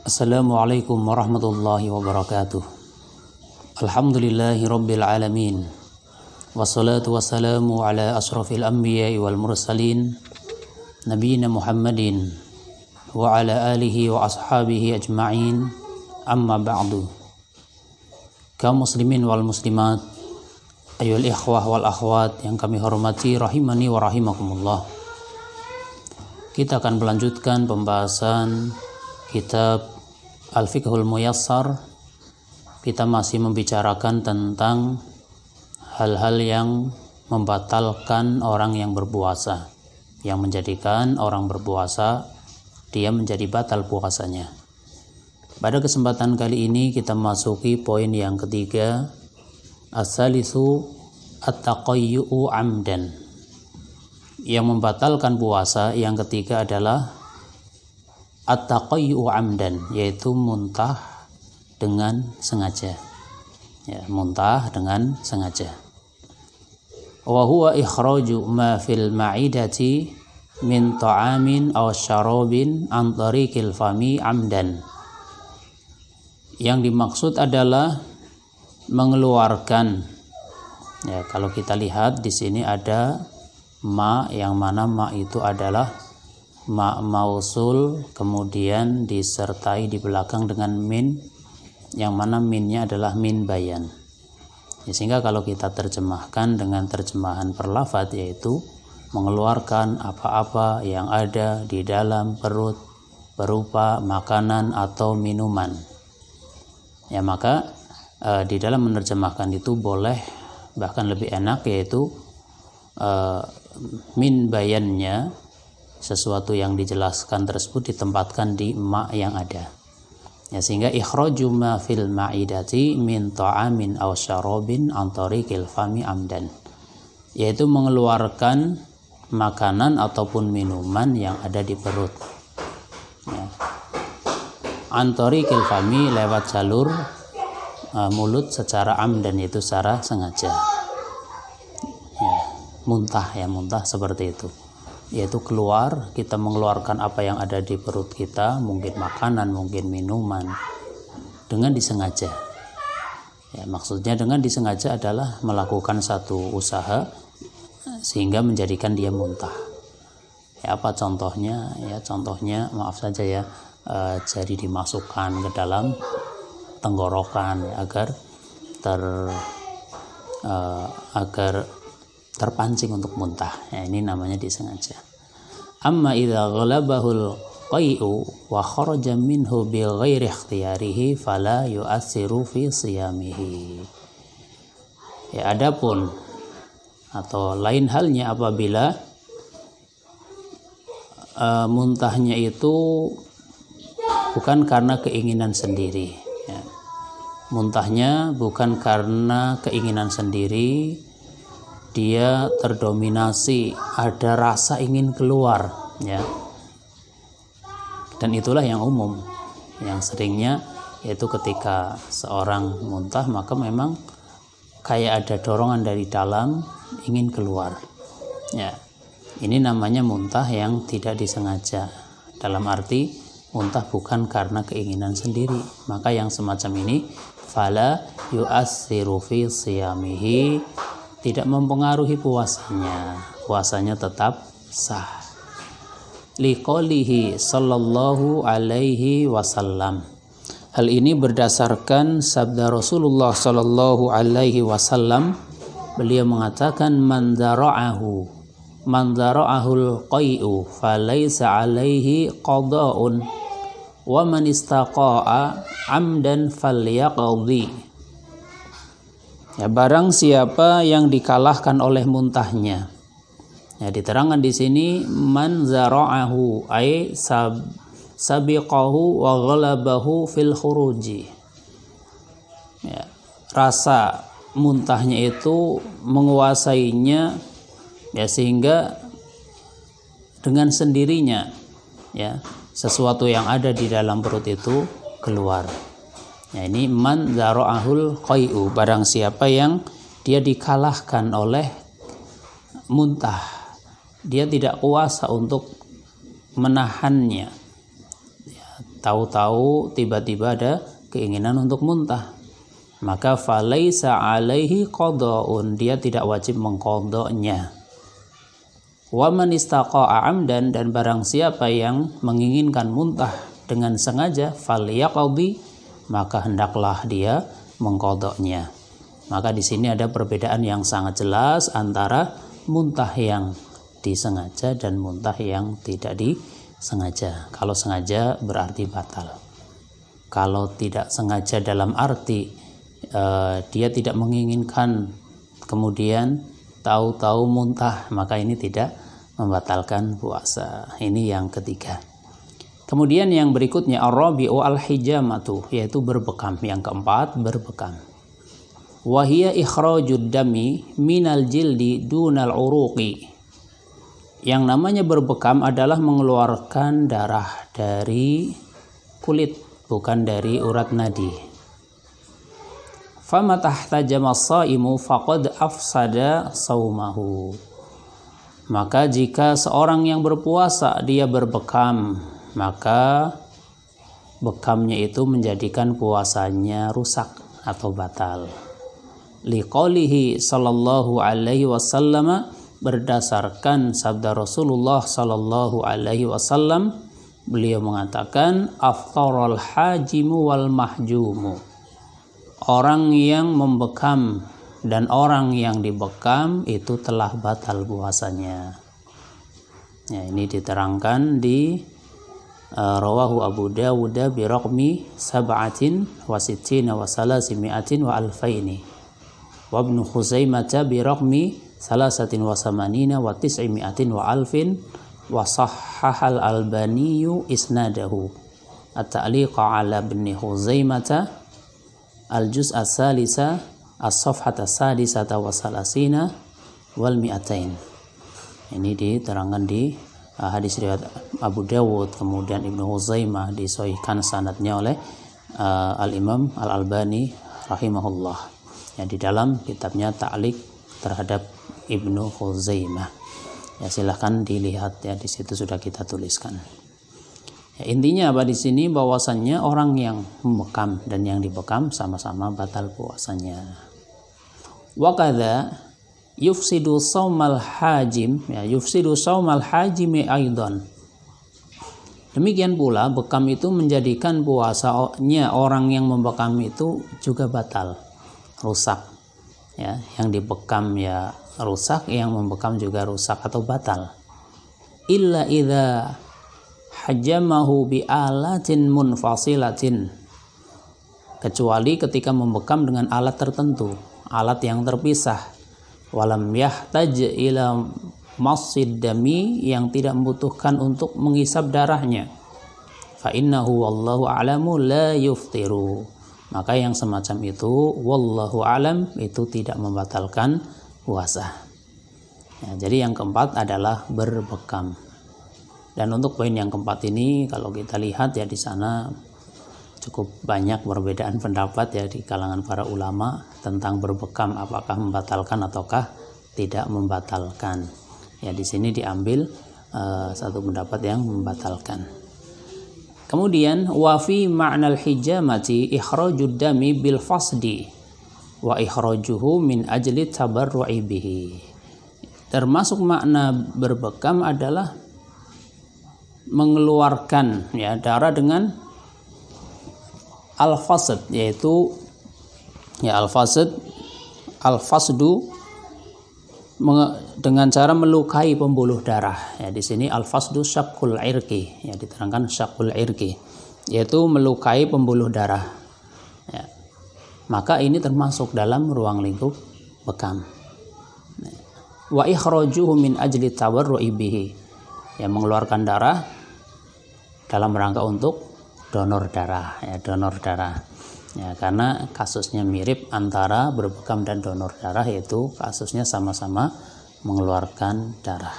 Assalamualaikum warahmatullahi wabarakatuh. Alhamdulillahi rabbil alamin. Wassalatu wassalamu ala asrafil anbiya'i wal mursalin nabiyina Muhammadin wa ala alihi wa ashabihi ajma'in. Amma ba'du. Kaum muslimin wal muslimat, ayyuhal ikhwah wal akhwat yang kami hormati rahimani wa rahimakumullah. Kita akan melanjutkan pembahasan kitab Al-Fiqhul Muyassar. Kita masih membicarakan tentang hal-hal yang membatalkan orang yang berpuasa, yang menjadikan orang berpuasa dia menjadi batal puasanya. Pada kesempatan kali ini kita masuki poin yang ketiga, as-salisu at-taqayyu'u amdan. Yang membatalkan puasa yang ketiga adalah at-taqayyu'u amdan, yaitu muntah dengan sengaja. Ya, muntah dengan sengaja. Wa huwa ikhraju ma fil ma'idati min ta'amin aw syarabin an tariqil fami amdan. Yang dimaksud adalah mengeluarkan. Ya, kalau kita lihat di sini ada ma, yang mana ma itu adalah ma mausul, kemudian disertai di belakang dengan min, yang mana minnya adalah min bayan. Ya, sehingga kalau kita terjemahkan dengan terjemahan perlafaz, yaitu mengeluarkan apa-apa yang ada di dalam perut berupa makanan atau minuman. Ya, maka di dalam menerjemahkan itu boleh, bahkan lebih enak, yaitu min bayannya, sesuatu yang dijelaskan tersebut ditempatkan di ma yang ada. Ya, sehingga ikhraju ma fil ma'idati min ta'amin aw syarabin an tariqil fami amdan, yaitu mengeluarkan makanan ataupun minuman yang ada di perut. Ya. An tariqil fami, lewat jalur mulut secara amdan, yaitu secara sengaja. Ya, muntah seperti itu. Yaitu keluar, kita mengeluarkan apa yang ada di perut kita, mungkin makanan, mungkin minuman, dengan disengaja. Ya, maksudnya dengan disengaja adalah melakukan satu usaha sehingga menjadikan dia muntah. Ya, apa contohnya? Ya, contohnya maaf saja ya, jari dimasukkan ke dalam tenggorokan agar terpancing untuk muntah. Ya, ini namanya disengaja. Amma idza ghalabahul qai'u wa kharaja minhu bi ghairi ikhtiyarihi fala yu'assiru fi siyamihi. Ya, adapun atau lain halnya apabila muntahnya itu bukan karena keinginan sendiri. Ya. Muntahnya bukan karena keinginan sendiri, dia terdominasi, ada rasa ingin keluar, ya. Dan itulah yang umum, yang seringnya, yaitu ketika seorang muntah maka memang kayak ada dorongan dari dalam ingin keluar. Ya. Ini namanya muntah yang tidak disengaja. Dalam arti muntah bukan karena keinginan sendiri. Maka yang semacam ini fala yu'assiru fi siyamihi, tidak mempengaruhi puasanya tetap sah. Liqaulihi sallallahu alaihi wasallam. Hal ini berdasarkan sabda Rasulullah sallallahu alaihi wasallam. Beliau mengatakan man dara'ahul qai'u falaysa alaihi qada'un wa man istaqa'a amdan falyaqdi. Ya, barang siapa yang dikalahkan oleh muntahnya. Ya, diterangkan di sini man zara'ahu ay sabiqahu wa ghalabahu fil khuruji. Ya, rasa muntahnya itu menguasainya, ya, sehingga dengan sendirinya, ya, sesuatu yang ada di dalam perut itu keluar. Ya, ini man zara'ahul qai'u, barang siapa yang dia dikalahkan oleh muntah, dia tidak kuasa untuk menahannya. Ya, tahu-tahu tiba-tiba ada keinginan untuk muntah, maka falaisa alaihi qada'un, dia tidak wajib mengqadanya. Wa man istaqa'a amdan, dan barang siapa yang menginginkan muntah dengan sengaja, falyaqdi, maka hendaklah dia mengqadanya. Maka di sini ada perbedaan yang sangat jelas antara muntah yang disengaja dan muntah yang tidak disengaja. Kalau sengaja berarti batal. Kalau tidak sengaja dalam arti dia tidak menginginkan kemudian tahu-tahu muntah, maka ini tidak membatalkan puasa. Ini yang ketiga. Kemudian yang berikutnya ar-rabi'u al-hijamatu, yaitu berbekam. Yang keempat, berbekam. Wa hiya ikhrajud dami minal jildi dunal uruqi. Yang namanya berbekam adalah mengeluarkan darah dari kulit, bukan dari urat nadi. Fama tahtajama as-shaimu faqad afsada saumahu. Maka jika seorang yang berpuasa dia berbekam, maka bekamnya itu menjadikan puasanya rusak atau batal. Liqaulihi sallallahu alaihi wasallam, berdasarkan sabda Rasulullah sallallahu alaihi wasallam, beliau mengatakan aftaral hajimu wal mahjumu. Orang yang membekam dan orang yang dibekam itu telah batal puasanya. Ya, ini diterangkan di rawahu Abu Dawud bi raqmi 67 wa 300 wa alfaini wa Ibnu Khuzaimah bi raqmi 83 wa 900 wa alfin wa sahhahal Albani isnadahu. At-ta'liqa ala Ibni Khuzaimah al-juz' as-salisa as-safhat as-sadisata wa salasina wal mi'atain. Ini diterangkan di hadis riwayat Abu Dawud, kemudian Ibnu Khuzaimah, disahihkan sanadnya oleh Al-Imam Al-Albani rahimahullah. Ya, di dalam kitabnya Ta'liq terhadap Ibnu Khuzaimah. Ya, silahkan dilihat ya, di situ sudah kita tuliskan. Ya, intinya apa di sini, bahwasannya orang yang membekam dan yang dibekam sama-sama batal puasanya. Wa kadza yufsidu saumal hajim, ya, yufsidu saumal hajimi aidan. Demikian pula bekam itu menjadikan puasanya orang yang membekam itu juga batal, rusak. Ya, yang dibekam ya rusak, yang membekam juga rusak atau batal. Illa idza hajamahu bi alatin munfasilatin, kecuali ketika membekam dengan alat tertentu, alat yang terpisah. Walam yahtaj ila masjid dami, yang tidak membutuhkan untuk menghisap darahnya. Fa innahu wallahu a'lamu la yuftiru, maka yang semacam itu wallahu a'lam itu tidak membatalkan puasa. Ya, jadi yang keempat adalah berbekam. Dan untuk poin yang keempat ini, kalau kita lihat ya, di sana cukup banyak perbedaan pendapat ya di kalangan para ulama tentang berbekam, apakah membatalkan ataukah tidak membatalkan. Ya, di sini diambil satu pendapat yang membatalkan. Kemudian wa fi ma'nal hijamati ikhrajud dami bil fasdi wa ikhrajuhu min ajli tabarru'i bihi. Termasuk makna berbekam adalah mengeluarkan ya darah dengan al-fasd, yaitu ya al-fasdu dengan cara melukai pembuluh darah. Ya, di sini al-fasdu syaqqul irqi, ya diterangkan syaqqul irqi, yaitu melukai pembuluh darah. Ya. Maka ini termasuk dalam ruang lingkup bekam. Wa ikhrajuhu min ajli tawarru'i bihi, ya mengeluarkan darah dalam rangka untuk donor darah, ya donor darah. Ya, karena kasusnya mirip antara berbekam dan donor darah, yaitu kasusnya sama-sama mengeluarkan darah.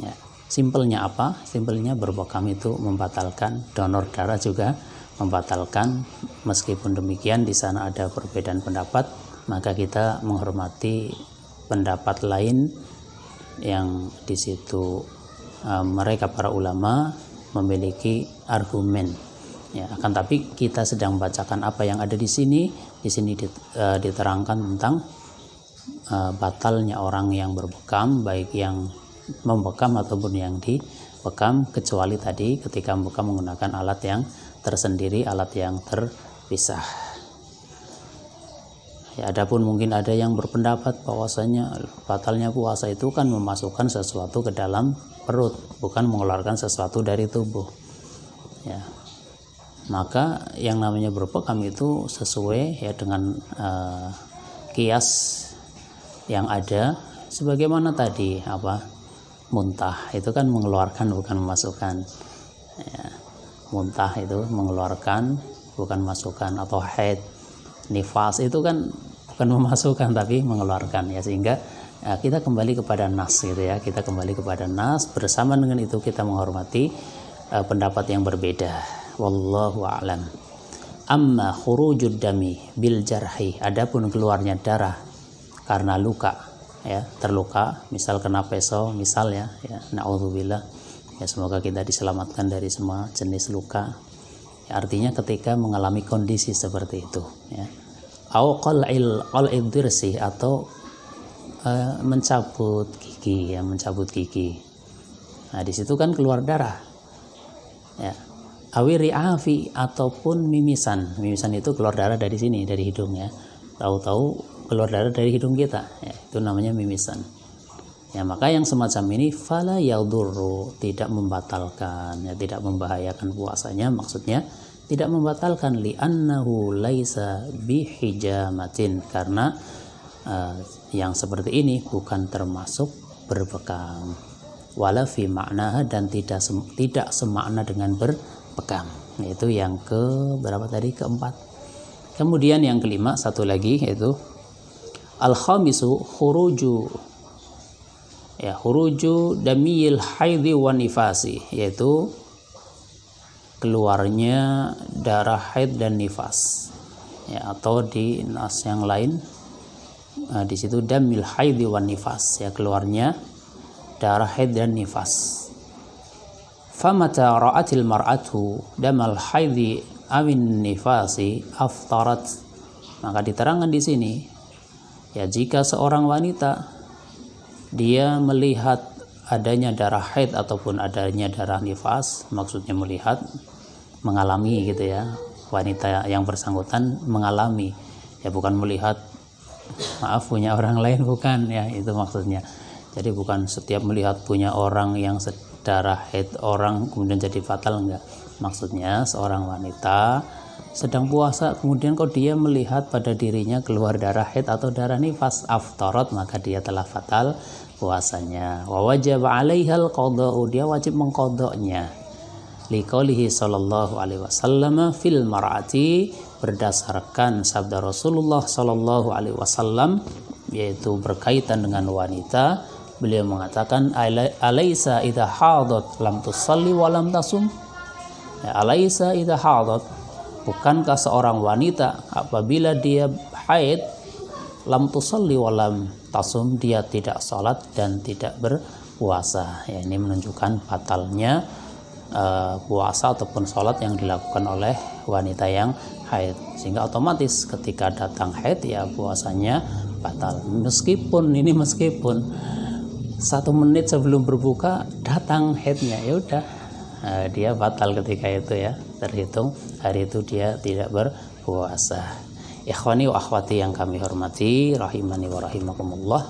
Ya, simpelnya apa? Simpelnya berbekam itu membatalkan, donor darah juga membatalkan. Meskipun demikian di sana ada perbedaan pendapat, maka kita menghormati pendapat lain yang di situ mereka para ulama memiliki argumen Ya, akan tapi kita sedang bacakan apa yang ada di sini. Di sini diterangkan tentang batalnya orang yang berbekam, baik yang membekam ataupun yang dibekam, kecuali tadi ketika membekam menggunakan alat yang tersendiri, alat yang terpisah. Ya, adapun mungkin ada yang berpendapat bahwasanya batalnya puasa itu kan memasukkan sesuatu ke dalam perut, bukan mengeluarkan sesuatu dari tubuh. Ya, maka yang namanya berbekam itu sesuai ya dengan kias yang ada, sebagaimana tadi muntah itu kan mengeluarkan bukan memasukkan. Ya, muntah itu mengeluarkan bukan masukkan, atau haid, nifas itu kan bukan memasukkan tapi mengeluarkan, ya, sehingga kita kembali kepada nas gitu ya, kita kembali kepada nas. Bersama dengan itu kita menghormati pendapat yang berbeda. Wallahu a'lam. Amma khurujud dami bil jarhi, adapun keluarnya darah karena luka, ya, terluka, misal kena pisau misal ya naudzubillah, ya, semoga kita diselamatkan dari semua jenis luka. Ya, artinya ketika mengalami kondisi seperti itu, ya, au qal'il dirsi, atau mencabut gigi, ya, mencabut gigi. Nah, di situ kan keluar darah. Ya. Awi ri'afi, ataupun mimisan. Mimisan itu keluar darah dari sini, dari hidung, ya. Tahu-tahu keluar darah dari hidung kita, ya, itu namanya mimisan. Ya, maka yang semacam ini fala yadurru, tidak membatalkan, ya, tidak membahayakan puasanya. Maksudnya tidak membatalkan, li'annahu laisa bihijamatin, karena yang seperti ini bukan termasuk berbekam. Wala fi ma'naha, dan tidak semakna dengan berbekam. Yaitu yang ke berapa tadi? Keempat. Kemudian yang kelima, satu lagi, yaitu al-khamisu khuruju damiyil haidhi wa nifasi, yaitu keluarnya darah haid dan nifas, ya, atau di nas yang lain di situ damil haidhi wa nifas, ya, keluarnya darah haid dan nifas. Famata ra'atil mar'atu damal haidhi awin nifasi aftarat, maka diterangkan di sini, ya, jika seorang wanita dia melihat adanya darah haid ataupun adanya darah nifas, maksudnya melihat, mengalami gitu ya, wanita yang bersangkutan mengalami, ya, bukan melihat punya orang lain, bukan, ya, itu maksudnya. Jadi bukan setiap melihat punya orang yang darah haid orang kemudian jadi fatal, enggak. Maksudnya seorang wanita sedang puasa kemudian kok dia melihat pada dirinya keluar darah haid atau darah nifas, aftarat, maka dia telah fatal puasanya. Wa wajib 'alaihal qada'u, dia wajib mengqadanya. Liqaulihi sallallahu alaihi wasallam fil mar'ati, berdasarkan sabda Rasulullah sallallahu alaihi wasallam, yaitu berkaitan dengan wanita. Beliau mengatakan, alaisa idza hadat lam tusalli wa lam tasum. Ya, alaisa idza hadat, bukankah seorang wanita apabila dia haid, lam tusalli wa lam tasum, dia tidak salat dan tidak berpuasa. Ya, ini menunjukkan batalnya puasa ataupun salat yang dilakukan oleh wanita yang haid, sehingga otomatis ketika datang haid, ya, puasanya batal. Meskipun 1 menit sebelum berbuka datang haidnya, ya udah, dia batal ketika itu, ya, terhitung hari itu dia tidak berpuasa. Ikhwani wa akhwati yang kami hormati, rahimani wa rahimakumullah,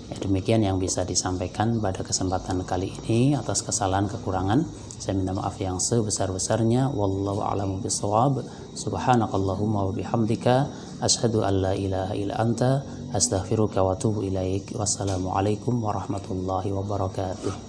ya, demikian yang bisa disampaikan pada kesempatan kali ini. Atas kesalahan kekurangan saya minta maaf yang sebesar-besarnya. Wallahu a'lamu bishawab. Subhanakallahumma wa bihamdika asyhadu an la ilaha illa anta astaghfiruka wa atubu ilaik. Wassalamualaikum warahmatullahi wabarakatuh.